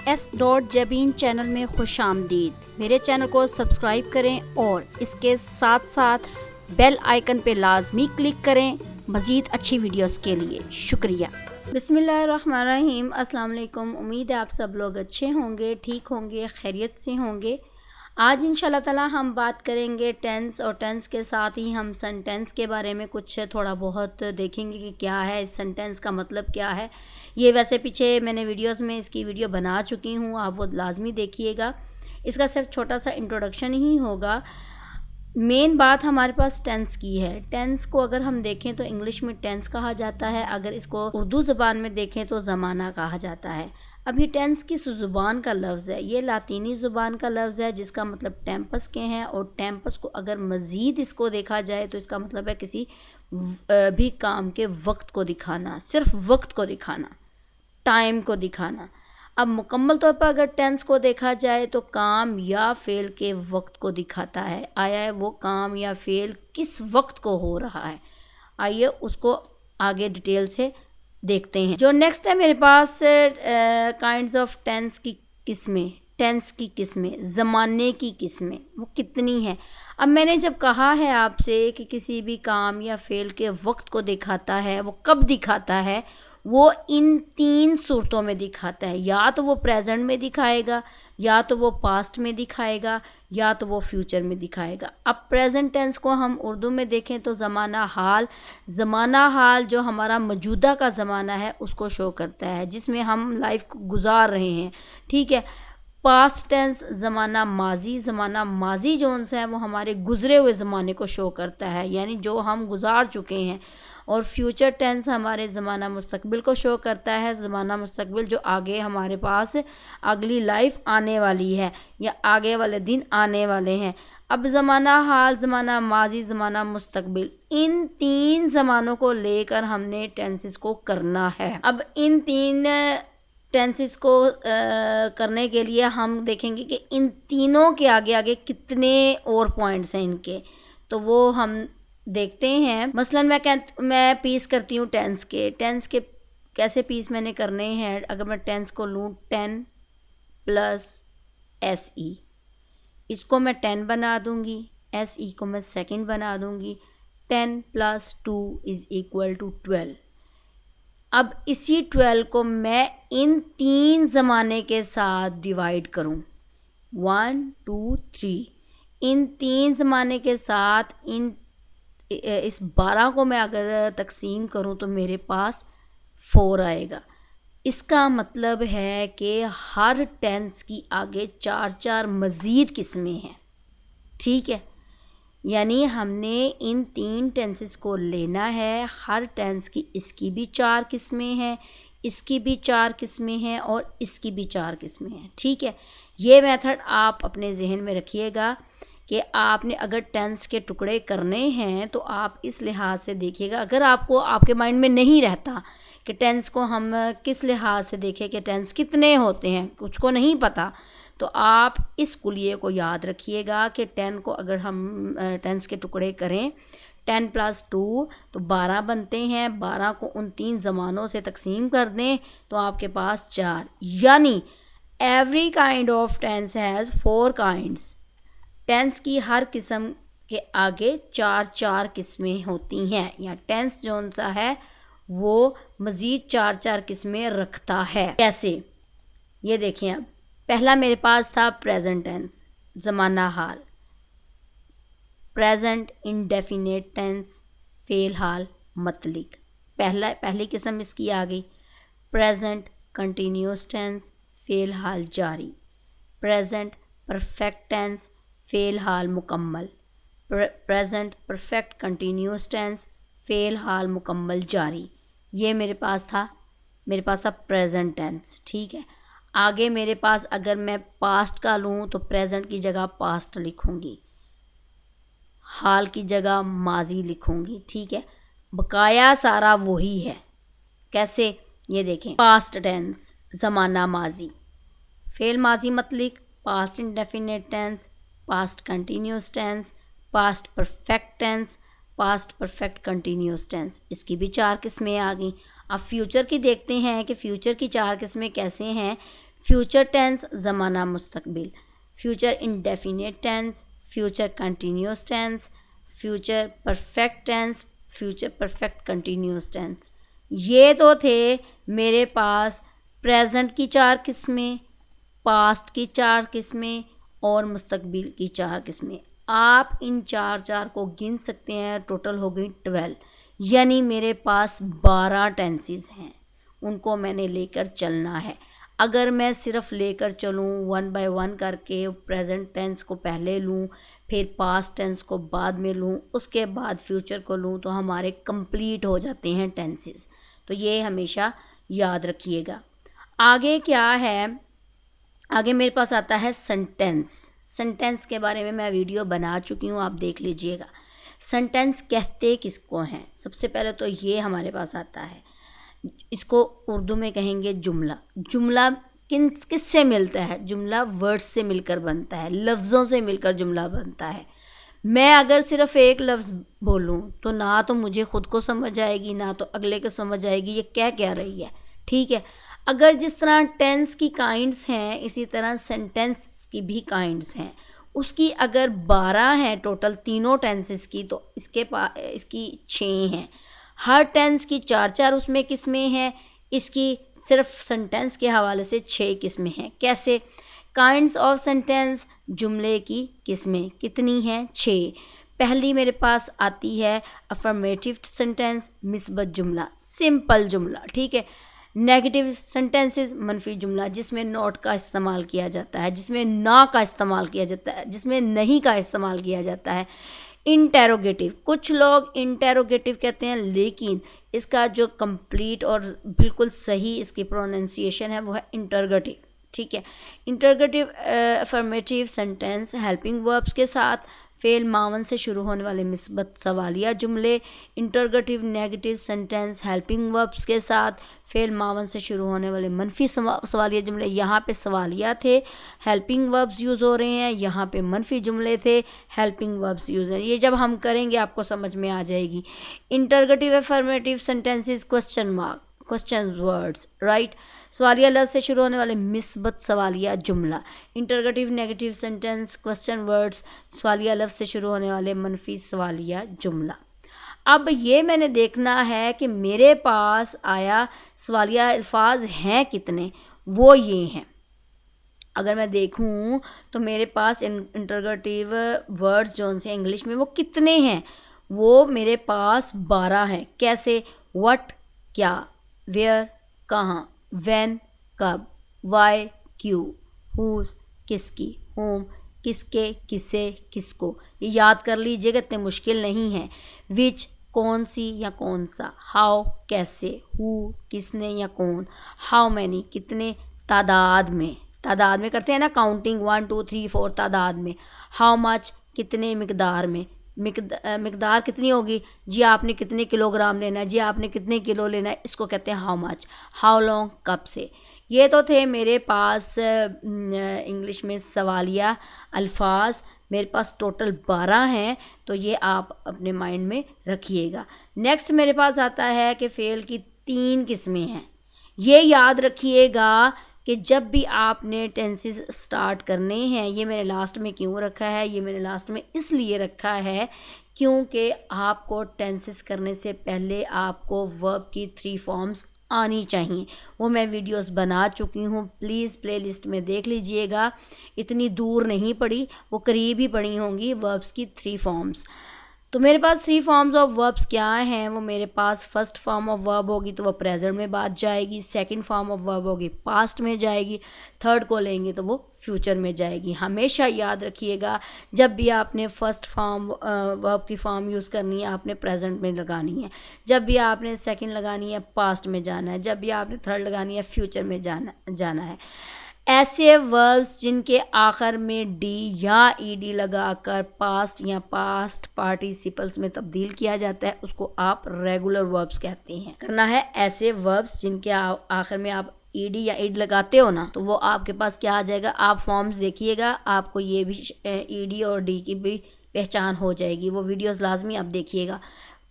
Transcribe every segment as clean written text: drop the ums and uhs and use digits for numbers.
S.Jabin channel में खुशामदीद। मेरे channel को सब्सक्राइब करें और इसके साथ साथ बेल आइकन पे लाजमी क्लिक करें मज़ीद अच्छी वीडियोस के लिए। शुक्रिया। बिस्मिल्लाहिर्रहमानिर्रहीम। अस्सलाम वालेकुम। उम्मीद है आप सब लोग अच्छे होंगे, ठीक होंगे, खैरियत से होंगे। आज इंशाल्लाह ताला हम बात करेंगे टेंस और टेंस के साथ ही हम सेंटेंस के बारे में कुछ थोड़ा बहुत देखेंगे कि क्या है इस सेंटेंस का मतलब क्या है। ये वैसे पीछे मैंने वीडियोस में इसकी वीडियो बना चुकी हूँ, आप वो लाजमी देखिएगा। इसका सिर्फ छोटा सा इंट्रोडक्शन ही होगा। मेन बात हमारे पास टेंस की है। टेंस को अगर हम देखें तो इंग्लिश में टेंस कहा जाता है, अगर इसको उर्दू ज़बान में देखें तो ज़माना कहा जाता है। अब ये टेंस किस ज़ुबान का लफ्ज़ है? ये लातीनी ज़ुबान का लफ्ज़ है जिसका मतलब टेम्पस के हैं, और टेम्पस को अगर मज़ीद इसको देखा जाए तो इसका मतलब है किसी भी काम के वक्त को दिखाना, सिर्फ वक्त को दिखाना, टाइम को दिखाना। अब मुकम्मल तौर पर अगर टेंस को देखा जाए तो काम या फ़ेल के वक्त को दिखाता है। आया है वो काम या फ़ेल किस वक्त को हो रहा है। आइए उसको आगे डिटेल से देखते हैं। जो नेक्स्ट है मेरे पास काइंड्स ऑफ टेंस की किस्में, टेंस की किस्में, ज़माने की किस्में वो कितनी हैं। अब मैंने जब कहा है आपसे कि किसी भी काम या फ़ेल के वक्त को दिखाता है, वो कब दिखाता है? वो इन 3 सूरतों में दिखाता है। या तो वो प्रेजेंट में दिखाएगा, या तो वो पास्ट में दिखाएगा, या तो वो फ्यूचर में दिखाएगा। अब प्रेजेंट टेंस को हम उर्दू में देखें तो ज़माना हाल, ज़माना हाल जो हमारा मौजूदा का ज़माना है उसको शो करता है, जिसमें हम लाइफ को गुजार रहे हैं। ठीक है। पास्ट टेंस ज़माना माजी, ज़माना माजी जोन सा है वो हमारे गुज़रे हुए ज़माने को शो करता है, यानी जो हम गुजार चुके हैं। और फ्यूचर टेंस हमारे ज़माना मुस्तकबिल को शो करता है, ज़माना मुस्तकबिल जो आगे हमारे पास अगली लाइफ आने वाली है या आगे वाले दिन आने वाले हैं। अब ज़माना हाल, ज़माना माजी, ज़माना मुस्तकबिल, इन 3 ज़मानों को लेकर हमने टेंसेस को करना है। अब इन 3 टेंसेस को करने के लिए हम देखेंगे कि इन तीनों के आगे आगे कितने और पॉइंट्स हैं इनके, तो वो हम देखते हैं। मसलन मैं पीस करती हूँ टेंस के कैसे पीस मैंने करने हैं। अगर मैं टेंस को लूँ 10 प्लस SE, इसको मैं 10 बना दूँगी, SE को मैं सेकंड बना दूँगी। 10 प्लस 2 इज़ इक्वल टू 12। अब इसी 12 को मैं इन 3 ज़माने के साथ डिवाइड करूं, 1 2 3, इन 3 ज़माने के साथ इस 12 को मैं अगर तकसीम करूं तो मेरे पास 4 आएगा। इसका मतलब है कि हर टेंस की आगे 4 मज़ीद किस्में हैं। ठीक है, यानी हमने इन 3 टेंसेस को लेना है। हर टेंस की इसकी भी 4 किस्में हैं, इसकी भी 4 किस्में हैं, और इसकी भी 4 किस्में हैं। ठीक है, ये मेथड आप अपने जहन में रखिएगा कि आपने अगर टेंस के टुकड़े करने हैं तो आप इस लिहाज से देखिएगा। अगर आपको आपके माइंड में नहीं रहता कि टेंस को हम किस लिहाज से देखें कि टेंस कितने होते हैं, कुछ को नहीं पता, तो आप इस कुलिये को याद रखिएगा कि 10 को अगर हम टेंस के टुकड़े करें, 10 प्लस 2 तो 12 बनते हैं। 12 को उन 3 ज़मानों से तकसीम कर दें तो आपके पास 4, यानी every kind of tense has 4 kinds. Tense की हर किस्म के आगे 4 किस्में होती हैं, या टेंस जौन सा है वो मज़ीद 4 किस्में रखता है। कैसे, ये देखें। अब पहला मेरे पास था प्रेजेंट टेंस, ज़माना हाल, प्रेजेंट इंडेफिनिट टेंस, फ़ेल हाल मतलिक। पहली किस्म इसकी आ गई। प्रेजेंट कंटिन्यूस टेंस, फ़ेल हाल जारी। प्रेजेंट परफेक्ट टेंस, फ़ेल हाल मुकम्मल। प्रेजेंट परफेक्ट कंटिन्यूस टेंस, फ़ेल हाल मुकम्मल जारी। ये मेरे पास था प्रेजेंट टेंस। ठीक है, आगे मेरे पास अगर मैं पास्ट का लूँ तो प्रेजेंट की जगह पास्ट लिखूँगी, हाल की जगह माजी लिखूँगी। ठीक है, बकाया सारा वही है। कैसे, ये देखें। पास्ट टेंस ज़माना माजी, फ़ेल माजी मतलिक, past indefinite tense, past continuous tense, past perfect tense, past perfect continuous tense. इसकी भी 4 किस्में आ गई। अब फ्यूचर की देखते हैं कि फ्यूचर की 4 किस्में कैसे हैं। फ्यूचर टेंस ज़माना मुस्तकबिल, future indefinite tense, future continuous tense, future perfect tense, future perfect continuous tense. ये तो थे मेरे पास प्रेजेंट की 4 किस्में, पास्ट की 4 किस्में और मुस्तकबिल की 4 किस्में। आप इन 4 को गिन सकते हैं, टोटल हो गई 12, यानी मेरे पास 12 टेंसेस हैं, उनको मैंने लेकर चलना है। अगर मैं सिर्फ लेकर चलूँ 1 बाय 1 करके, प्रेजेंट टेंस को पहले लूँ, फिर पास्ट टेंस को बाद में लूँ, उसके बाद फ्यूचर को लूँ, तो हमारे कंप्लीट हो जाते हैं टेंसेस। तो ये हमेशा याद रखिएगा। आगे क्या है, आगे मेरे पास आता है सेंटेंस। सेंटेंस के बारे में मैं वीडियो बना चुकी हूँ, आप देख लीजिएगा। सेंटेंस कहते किसको हैं? सबसे पहले तो ये हमारे पास आता है, इसको उर्दू में कहेंगे जुमला। जुमला किससे मिलता है? जुमला वर्ड्स से मिलकर बनता है, लफ्ज़ों से मिलकर जुमला बनता है। मैं अगर सिर्फ एक लफ्ज़ बोलूँ तो ना तो मुझे ख़ुद को समझ आएगी, ना तो अगले को समझ आएगी ये कह क्या रही है, ठीक है। अगर जिस तरह टेंस की काइंड्स हैं, इसी तरह सेंटेंस की भी काइंड्स हैं। उसकी अगर 12 हैं टोटल तीनों टेंसेस की, तो इसकी 6 हैं। हर टेंस की 4 उसमें किस्में हैं, इसकी सिर्फ सेंटेंस के हवाले से 6 किस्में हैं। कैसे? काइंड्स ऑफ सेंटेंस, जुमले की किस्में कितनी हैं? 6। पहली मेरे पास आती है अफर्मेटिव सेंटेंस, मिसबत जुमला, सिंपल जुमला, ठीक है। नेगेटिव सेंटेंसेस, मनफी जुमला, जिसमें नॉट का इस्तेमाल किया जाता है, जिसमें ना का इस्तेमाल किया जाता है, जिसमें नहीं का इस्तेमाल किया जाता है। इंटेरोगेटिव, कुछ लोग इंटेरोगेटिव कहते हैं, लेकिन इसका जो कंप्लीट और बिल्कुल सही इसकी प्रोनाउंसिएशन है वो है इंटरगेटिव, ठीक है। Interrogative affirmative sentence helping verbs के साथ फेल मावन से शुरू होने वाले मिसबत सवालिया जुमले। Interrogative negative sentence helping verbs के साथ फेल मावन से शुरू होने वाले मनफी सवालिया जुमले। यहाँ पे सवालिया थे, हेल्पिंग वर्ब्स यूज़ हो रहे हैं, यहाँ पे मनफी जुमले थे, हेल्पिंग वर्ब्स यूज़ हो रहे हैं। ये जब हम करेंगे आपको समझ में आ जाएगी। Interrogative affirmative sentences question mark, question words, right. सवालिया लफ्ज़ से शुरू होने वाले मिसबत सवालिया जुमला। Interrogative negative sentence question words, सवालिया लफ्ज़ से शुरू होने वाले मनफी सवालिया जुमला। अब ये मैंने देखना है कि मेरे पास आया सवालिया अल्फाज हैं कितने, वो ये हैं। अगर मैं देखूं तो मेरे पास इंटरगेटिव वर्ड्स जो उनसे इंग्लिश में वो कितने हैं, वो मेरे पास 12 हैं। कैसे? व्हाट क्या, वेयर कहाँ, व्हेन कब, वाई क्यों, हुज किसकी, होम किसके किसे किसको। ये याद कर लीजिएगा, इतने मुश्किल नहीं है। विच कौन सी या कौन सा, हाउ कैसे, हु किसने या कौन, हाउ मैनी कितने, तादाद में, तादाद में करते हैं ना काउंटिंग 1 2 3 4 तादाद में। हाउ मच कितने मिकदार में, मिकदार कितनी होगी जी, आपने कितने किलोग्राम लेना है जी, आपने कितने किलो लेना है, इसको कहते हैं हाउ मच। हाउ लॉन्ग कब से। ये तो थे मेरे पास इंग्लिश में सवालिया अल्फाज, मेरे पास टोटल 12 हैं, तो ये आप अपने माइंड में रखिएगा। नेक्स्ट मेरे पास आता है कि फ़ेल की 3 किस्में हैं। ये याद रखिएगा कि जब भी आपने टेंसेस स्टार्ट करने हैं, ये मैंने लास्ट में क्यों रखा है, ये मैंने लास्ट में इसलिए रखा है क्योंकि आपको टेंसेस करने से पहले आपको वर्ब की 3 फॉर्म्स आनी चाहिए। वो मैं वीडियोस बना चुकी हूँ, प्लीज़ प्लेलिस्ट में देख लीजिएगा। इतनी दूर नहीं पड़ी, वो करीब ही पड़ी होंगी वर्ब्स की 3 फॉर्म्स। तो मेरे पास 3 फॉर्म्स ऑफ वर्ब्स क्या हैं? वो मेरे पास फर्स्ट फॉर्म ऑफ वर्ब होगी तो वो प्रेजेंट में बात जाएगी, सेकंड फॉर्म ऑफ वर्ब होगी पास्ट में जाएगी, थर्ड को लेंगे तो वो फ्यूचर में जाएगी। हमेशा याद रखिएगा, जब भी आपने फर्स्ट फॉर्म वर्ब की फॉर्म यूज़ करनी है आपने प्रेजेंट में लगानी है, जब भी आपने सेकंड लगानी है पास्ट में जाना है, जब भी आपने थर्ड लगानी है फ्यूचर में जाना है। ऐसे वर्ब्स जिनके आखिर में डी या ईडी लगाकर पास्ट या पास्ट पार्टिसिपल्स में तब्दील किया जाता है, उसको आप रेगुलर वर्ब्स कहते हैं। करना है ऐसे वर्ब्स जिनके आखिर में आप ईडी या ईड लगाते हो ना, तो वो आपके पास क्या आ जाएगा, आप फॉर्म्स देखिएगा, आपको ये भी ईडी और डी की भी पहचान हो जाएगी। वो वीडियोस लाजमी आप देखिएगा।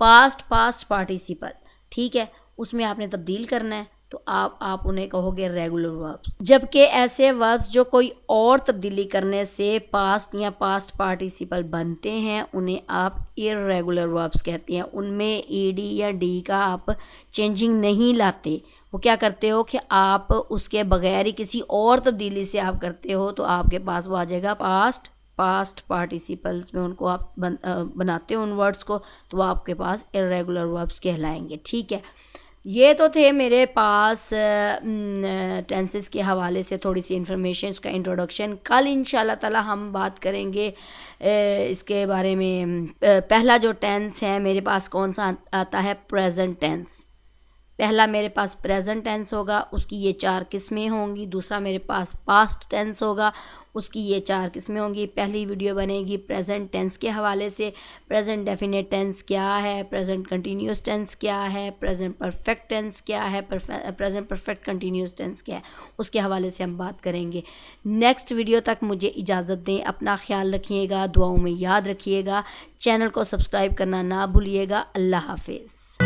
पास्ट पास्ट पार्टिसिपल, ठीक है, उसमें आपने तब्दील करना है। तो आप उन्हें कहोगे रेगुलर वर्ब्स। जबकि ऐसे वर्ब्स जो कोई और तब्दीली करने से पास्ट या पास्ट पार्टिसिपल बनते हैं उन्हें आप इर्रेगुलर वर्ब्स कहते हैं। उनमें ईडी या डी का आप चेंजिंग नहीं लाते। वो क्या करते हो कि आप उसके बगैर ही किसी और तब्दीली से आप करते हो, तो आपके पास वो आ जाएगा पास्ट पार्टिसिपल्स में उनको आप बनाते हो उन वर्ड्स को, तो वो आपके पास इर्रेगुलर वर्ब्स कहलाएंगे। ठीक है, ये तो थे मेरे पास टेंसेस के हवाले से थोड़ी सी इन्फॉर्मेशन, इसका इंट्रोडक्शन। कल इंशाल्लाह ताला हम बात करेंगे इसके बारे में। पहला जो टेंस है मेरे पास कौन सा आता है, प्रेजेंट टेंस। पहला मेरे पास प्रेजेंट टेंस होगा, उसकी ये 4 किस्में होंगी। दूसरा मेरे पास पास्ट टेंस होगा, उसकी ये 4 किस्में होंगी। पहली वीडियो बनेगी प्रेजेंट टेंस के हवाले से, प्रेजेंट डेफिनेट टेंस क्या है, प्रेजेंट कंटिन्यूस टेंस क्या है, प्रेजेंट परफेक्ट टेंस क्या है, प्रेजेंट परफेक्ट कंटिन्यूस टेंस क्या है, उसके हवाले से हम बात करेंगे। नेक्स्ट वीडियो तक मुझे इजाज़त दें। अपना ख्याल रखिएगा, दुआओं में याद रखिएगा, चैनल को सब्सक्राइब करना ना भूलिएगा। अल्लाह हाफिज़।